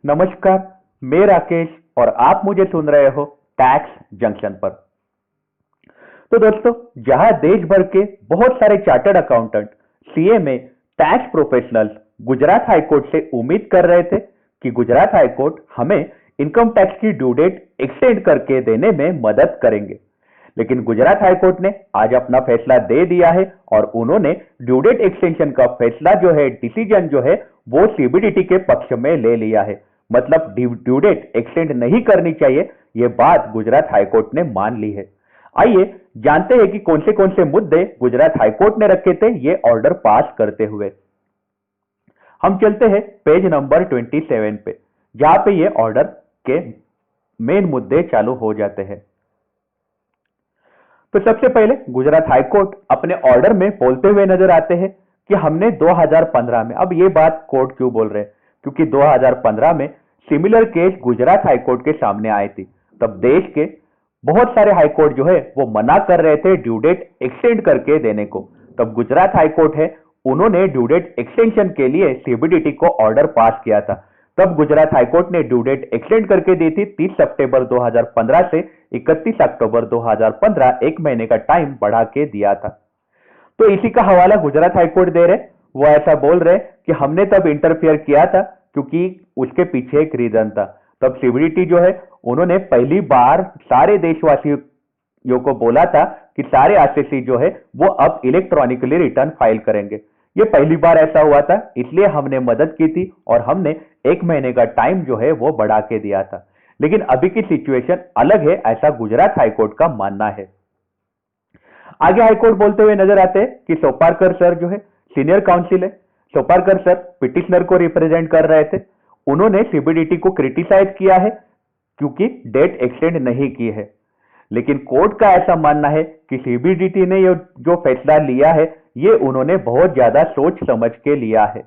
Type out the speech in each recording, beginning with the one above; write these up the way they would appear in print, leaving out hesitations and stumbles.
नमस्कार। मैं राकेश और आप मुझे सुन रहे हो टैक्स जंक्शन पर। तो दोस्तों, जहां देश भर के बहुत सारे chartered accountant, CMA, tax professionals Gujarat high court से उम्मीद कर रहे थे कि गुजरात हाईकोर्ट हमें इनकम टैक्स की ड्यू डेट एक्सटेंड करके देने में मदद करेंगे, लेकिन गुजरात हाईकोर्ट ने आज अपना फैसला दे दिया है और उन्होंने ड्यू डेट एक्सटेंशन का फैसला जो है, डिसीजन जो है, वो सीबीडीटी के पक्ष में ले लिया है। मतलब ड्यू डेट एक्सटेंड नहीं करनी चाहिए, ये बात गुजरात हाईकोर्ट ने मान ली है। आइए जानते हैं कि कौन से मुद्दे गुजरात हाईकोर्ट ने रखे थे ये ऑर्डर पास करते हुए। हम चलते हैं पेज नंबर 27 पे, जहां पे ये ऑर्डर के मेन मुद्दे चालू हो जाते हैं। तो सबसे पहले गुजरात हाईकोर्ट अपने ऑर्डर में बोलते हुए नजर आते हैं कि हमने 2015 में, अब ये बात कोर्ट क्यों बोल रहे हैं, क्योंकि 2015 में सिमिलर केस गुजरात हाईकोर्ट के सामने आए थी। तब देश के बहुत सारे हाईकोर्ट जो है वो मना कर रहे थे ड्यू डेट एक्सटेंड करके देने को। तब गुजरात हाईकोर्ट है, उन्होंने ड्यू डेट एक्सटेंशन के लिए सीबीडीटी को ऑर्डर पास किया था। तब गुजरात हाईकोर्ट ने ड्यू डेट एक्सटेंड करके दी थी 30 सितंबर 2015 से 31 अक्टूबर 2015, एक महीने का टाइम बढ़ा के दिया था। तो इसी का हवाला गुजरात हाईकोर्ट दे रहे, वो ऐसा बोल रहे कि हमने तब इंटरफियर किया था क्योंकि उसके पीछे एक रीजन था। तब सीबीडीटी जो है, उन्होंने पहली बार सारे देशवासियों को बोला था कि सारे आरसीसी जो है वो अब इलेक्ट्रॉनिकली रिटर्न फाइल करेंगे। ये पहली बार ऐसा हुआ था, इसलिए हमने मदद की थी और हमने एक महीने का टाइम जो है वो बढ़ा के दिया था। लेकिन अभी की सिचुएशन अलग है, ऐसा गुजरात हाईकोर्ट का मानना है। आगे हाईकोर्ट बोलते हुए नजर आते हैं कि सोपारकर सर जो है सीनियर काउंसिल है। सोपारकर सर पिटिशनर को रिप्रेजेंट कर रहे थे। उन्होंने सीबीडीटी को क्रिटिसाइज किया है क्योंकि डेट एक्सटेंड नहीं की है। लेकिन कोर्ट का ऐसा मानना है कि सीबीडीटी ने ये जो फैसला लिया है ये उन्होंने बहुत ज्यादा सोच समझ के लिया है।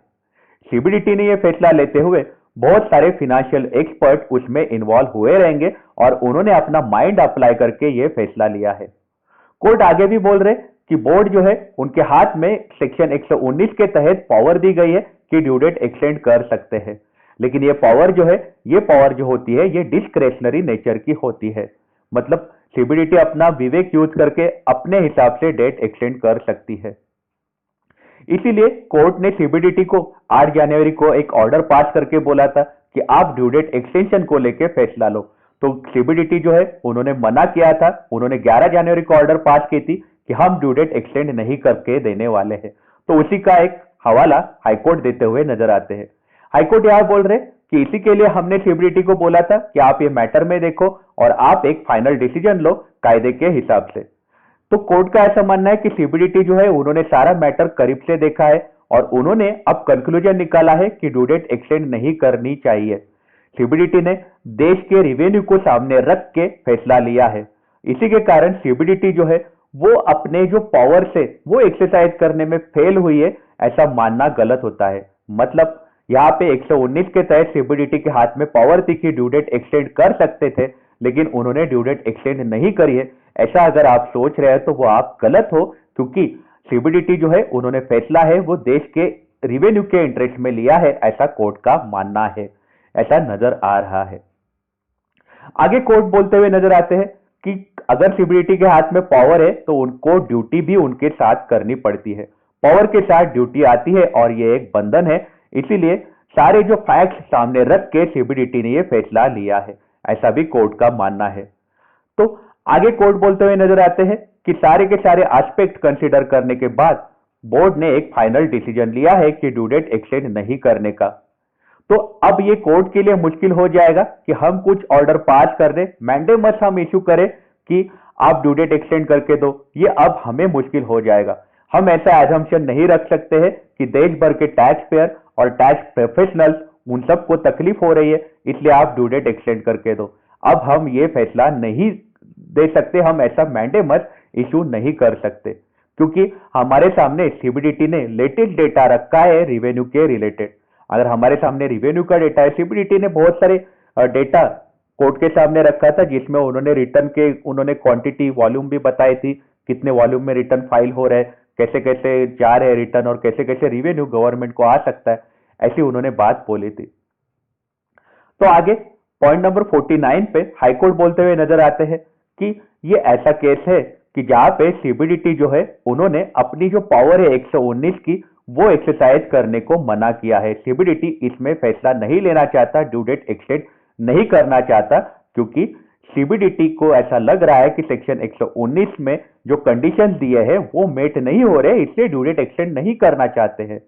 सीबीडीटी ने ये फैसला लेते हुए बहुत सारे फिनेंशियल एक्सपर्ट उसमें इन्वॉल्व हुए रहेंगे और उन्होंने अपना माइंड अप्लाई करके ये फैसला लिया है। कोर्ट आगे भी बोल रहे कि बोर्ड जो है उनके हाथ में सेक्शन 119 के तहत पावर दी गई है कि ड्यू डेट एक्सटेंड कर सकते हैं। लेकिन ये पावर जो है, ये पावर जो होती है ये डिस्क्रेशनरी नेचर की होती है। मतलब सीबीडीटी अपना विवेक यूज करके अपने हिसाब से डेट एक्सटेंड कर सकती है। इसीलिए कोर्ट ने सीबीडीटी को 8 जनवरी को एक ऑर्डर पास करके बोला था कि आप ड्यू डेट एक्सटेंशन को लेकर फैसला लो। तो सीबीडीटी जो है उन्होंने मना किया था। उन्होंने 11 जनवरी को ऑर्डर पास की थी कि हम ड्यू डेट एक्सटेंड नहीं करके देने वाले हैं। तो उसी का एक हवाला हाईकोर्ट देते हुए नजर आते हैं। हाईकोर्ट यह बोल रहे कि इसी के लिए हमने सीबीडीटी को बोला था कि आप ये मैटर में देखो और आप एक फाइनल डिसीजन लो कायदे के हिसाब से। तो कोर्ट का ऐसा मानना है कि सीबीडीटी जो है उन्होंने सारा मैटर करीब से देखा है और उन्होंने अब कंक्लूजन निकाला है कि ड्यू डेट एक्सटेंड नहीं करनी चाहिए। सीबीडीटी ने देश के रेवेन्यू को सामने रख के फैसला लिया है। इसी के कारण सीबीडीटी जो है वो अपने जो पावर से वो एक्सरसाइज करने में फेल हुई है, ऐसा मानना गलत होता है। मतलब यहाँ पे 119 के तहत सीबीडीटी के हाथ में पावर थी कि ड्यू डेट एक्सटेंड कर सकते थे, लेकिन उन्होंने ड्यू डेट एक्सटेंड नहीं करी है। ऐसा अगर आप सोच रहे हैं तो वो आप गलत हो, क्योंकि सीबीडीटी जो है उन्होंने फैसला है वो देश के रेवेन्यू के इंटरेस्ट में लिया है, ऐसा कोर्ट का मानना है, ऐसा नजर आ रहा है। आगे कोर्ट बोलते हुए नजर आते हैं कि अगर सीबीडीटी के हाथ में पावर है तो उनको ड्यूटी भी उनके साथ करनी पड़ती है। पावर के साथ ड्यूटी आती है और ये एक बंधन है। इसीलिए सारे जो फैक्ट्स सामने रख के सीबीडीटी ने ये फैसला लिया है, ऐसा भी कोर्ट का मानना है। तो आगे कोर्ट बोलते हुए नजर आते हैं कि सारे के सारे एस्पेक्ट कंसीडर करने के बाद बोर्ड ने एक फाइनल डिसीजन लिया है कि ड्यू डेट एक्सटेंड नहीं करने का। तो अब ये कोर्ट के लिए मुश्किल हो जाएगा कि हम कुछ ऑर्डर पास कर दें, मैंडेमस हम इशू करें कि आप ड्यू डेट एक्सटेंड करके दो, ये अब हमें मुश्किल हो जाएगा। हम ऐसा एजम्पशन नहीं रख सकते हैं कि देश भर के टैक्स पेयर और टैक्स प्रोफेशनल्स उन सबको तकलीफ हो रही है इसलिए आप ड्यू डेट एक्सटेंड करके दो। अब हम ये फैसला नहीं दे सकते, हम ऐसा मैंडेमस इशू नहीं कर सकते, क्योंकि हमारे सामने सीबीडीटी ने लेटेस्ट डेटा रखा है रेवेन्यू के रिलेटेड। अगर हमारे सामने रेवेन्यू का डेटा है, सीबीडीटी ने बहुत सारे डेटा कोर्ट के सामने रखा था जिसमें उन्होंने रिटर्न के उन्होंने क्वांटिटी वॉल्यूम भी बताई थी, कितने वॉल्यूम में रिटर्न फाइल हो रहे हैं, कैसे कैसे जा रहे हैं रिटर्न और कैसे कैसे रेवेन्यू गवर्नमेंट को आ सकता है, ऐसी उन्होंने बात बोली थी। तो आगे पॉइंट नंबर 49 पे हाईकोर्ट बोलते हुए नजर आते हैं कि ये ऐसा केस है कि जहां पे सीबीडीटी जो है उन्होंने अपनी जो पावर है 119 की वो एक्सरसाइज करने को मना किया है। सीबीडीटी इसमें फैसला नहीं लेना चाहता, ड्यू डेट एक्सटेंड नहीं करना चाहता, क्योंकि सीबीडीटी को ऐसा लग रहा है कि सेक्शन 119 में जो कंडीशन दिए हैं वो मेट नहीं हो रहे, इसलिए ड्यू डेट एक्सटेंड नहीं करना चाहते हैं।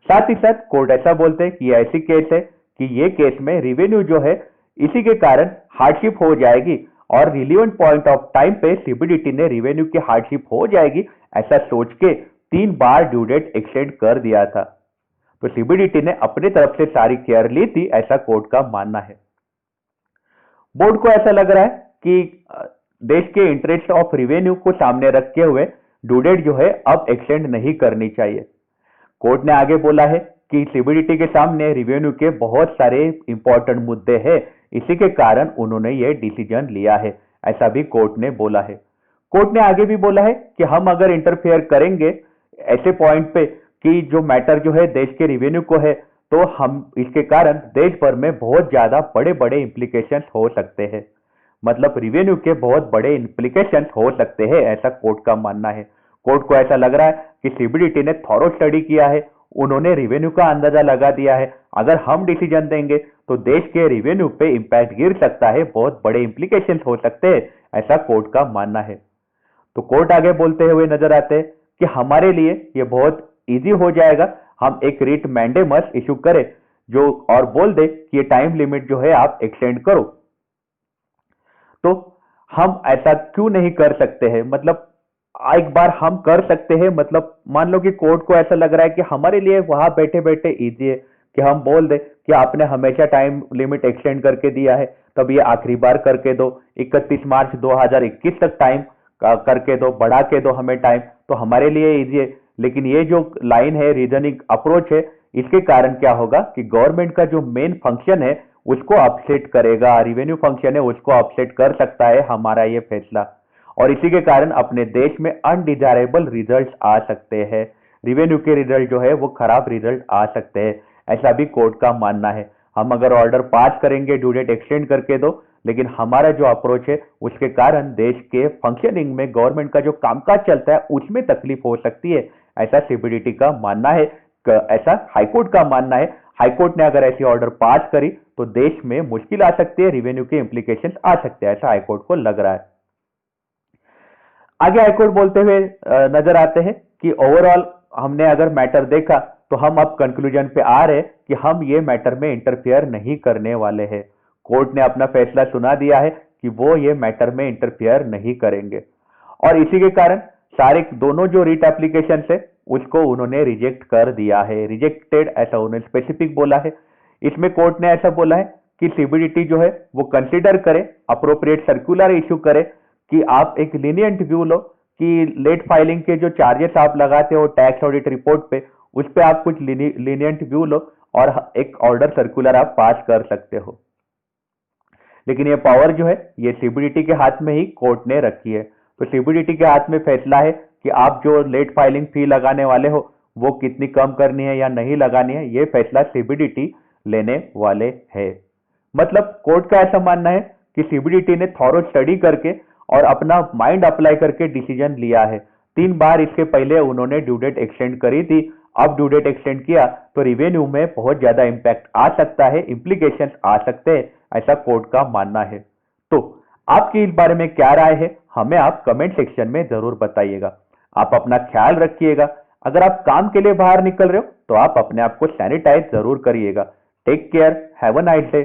साथ ही साथ कोर्ट ऐसा बोलते हैं कि ये ऐसी केस है कि ये केस में रिवेन्यू जो है इसी के कारण हार्डशिप हो जाएगी, और रिलीवेंट पॉइंट ऑफ टाइम पे सीबीडीटी ने रिवेन्यू की हार्डशिप हो जाएगी ऐसा सोच के 3 बार ड्यू डेट एक्सटेंड कर दिया था। तो सीबीडीटी ने अपनी तरफ से सारी केयर ली थी, ऐसा कोर्ट का मानना है। बोर्ड को ऐसा लग रहा है कि देश के इंटरेस्ट ऑफ रिवेन्यू को सामने रखते हुए ड्यू डेट जो है अब एक्सटेंड नहीं करनी चाहिए। कोर्ट ने आगे बोला है कि सीबीडीटी के सामने रिवेन्यू के बहुत सारे इंपॉर्टेंट मुद्दे हैं, इसी के कारण उन्होंने ये डिसीजन लिया है, ऐसा भी कोर्ट ने बोला है। कोर्ट ने आगे भी बोला है कि हम अगर इंटरफेयर करेंगे ऐसे पॉइंट पे कि जो मैटर जो है देश के रिवेन्यू को है, तो हम इसके कारण देश भर में बहुत ज्यादा बड़े बड़े इंप्लीकेशंस हो सकते हैं। मतलब रिवेन्यू के बहुत बड़े इंप्लीकेशंस हो सकते हैं, ऐसा कोर्ट का मानना है। कोर्ट को ऐसा लग रहा है कि सीबीडीटी ने थॉरो स्टडी किया है, उन्होंने रिवेन्यू का अंदाजा लगा दिया है, अगर हम डिसीजन देंगे तो देश के रिवेन्यू पे इंपैक्ट गिर सकता है, बहुत बड़े इंप्लीकेशंस हो सकते हैं, ऐसा कोर्ट का मानना है। तो कोर्ट आगे बोलते हुए नजर आते हैं कि हमारे लिए ये बहुत इजी हो जाएगा, हम एक रिट मैंडेमस इशू करें जो और बोल दे कि ये टाइम लिमिट जो है आप एक्सटेंड करो। तो हम ऐसा क्यों नहीं कर सकते हैं? मतलब एक बार हम कर सकते हैं, मतलब मान लो कि कोर्ट को ऐसा लग रहा है कि हमारे लिए वहां बैठे बैठे इजी है कि हम बोल दे कि आपने हमेशा टाइम लिमिट एक्सटेंड करके दिया है, तब ये आखिरी बार करके दो, 31 मार्च 2021 तक टाइम करके दो, बढ़ा के दो हमें टाइम, तो हमारे लिए इजी है। लेकिन ये जो लाइन है, रीजनिंग अप्रोच है, इसके कारण क्या होगा कि गवर्नमेंट का जो मेन फंक्शन है उसको अपसेट करेगा, रिवेन्यू फंक्शन है उसको अपसेट कर सकता है हमारा ये फैसला, और इसी के कारण अपने देश में अनडिजायरेबल रिजल्ट आ सकते हैं, रिवेन्यू के रिजल्ट जो है वो खराब रिजल्ट आ सकते हैं, ऐसा भी कोर्ट का मानना है। हम अगर ऑर्डर पास करेंगे ड्यू डेट एक्सटेंड करके दो, लेकिन हमारा जो अप्रोच है उसके कारण देश के फंक्शनिंग में, गवर्नमेंट का जो कामकाज चलता है उसमें तकलीफ हो सकती है, ऐसा सीबीडीटी का मानना है, ऐसा हाईकोर्ट का मानना है। हाईकोर्ट ने अगर ऐसी ऑर्डर पास करी तो देश में मुश्किल आ सकती है, रिवेन्यू के इंप्लीकेशंस आ सकते हैं, ऐसा हाईकोर्ट को लग रहा है। आगे हाईकोर्ट बोलते हुए नजर आते हैं कि ओवरऑल हमने अगर मैटर देखा तो हम अब कंक्लूजन पे आ रहे कि हम ये मैटर में इंटरफेयर नहीं करने वाले हैं। कोर्ट ने अपना फैसला सुना दिया है कि वो ये मैटर में इंटरफेयर नहीं करेंगे, और इसी के कारण सारे दोनों जो रीट एप्लीकेशन है उसको उन्होंने रिजेक्ट कर दिया है, रिजेक्टेड ऐसा उन्होंने स्पेसिफिक बोला है। इसमें कोर्ट ने ऐसा बोला है कि सीबीडीटी जो है वो कंसिडर करे, अप्रोप्रिएट सर्कुलर इश्यू करे कि आप एक लीनियंट व्यू लो कि लेट फाइलिंग के जो चार्जेस आप लगाते हो टैक्स ऑडिट रिपोर्ट पे, उस पे आप कुछ लीनियंट व्यू लो और एक ऑर्डर सर्कुलर आप पास कर सकते हो। लेकिन ये पावर जो है ये सीबीडीटी के हाथ में ही कोर्ट ने रखी है। तो सीबीडीटी के हाथ में फैसला है कि आप जो लेट फाइलिंग फी लगाने वाले हो वो कितनी कम करनी है या नहीं लगानी है, ये फैसला सीबीडीटी लेने वाले है। मतलब कोर्ट का ऐसा मानना है कि सीबीडीटी ने थॉरो स्टडी करके और अपना माइंड अप्लाई करके डिसीजन लिया है। 3 बार इसके पहले उन्होंने ड्यू डेट एक्सटेंड करी थी, अब ड्यू डेट एक्सटेंड किया तो रिवेन्यू में बहुत ज्यादा इंपैक्ट आ सकता है, इंप्लीकेशंस आ सकते हैं, ऐसा कोर्ट का मानना है। तो आपकी इस बारे में क्या राय है, हमें आप कमेंट सेक्शन में जरूर बताइएगा। आप अपना ख्याल रखिएगा। अगर आप काम के लिए बाहर निकल रहे हो तो आप अपने आप को सैनिटाइज जरूर करिएगा। Take care, have a nice day.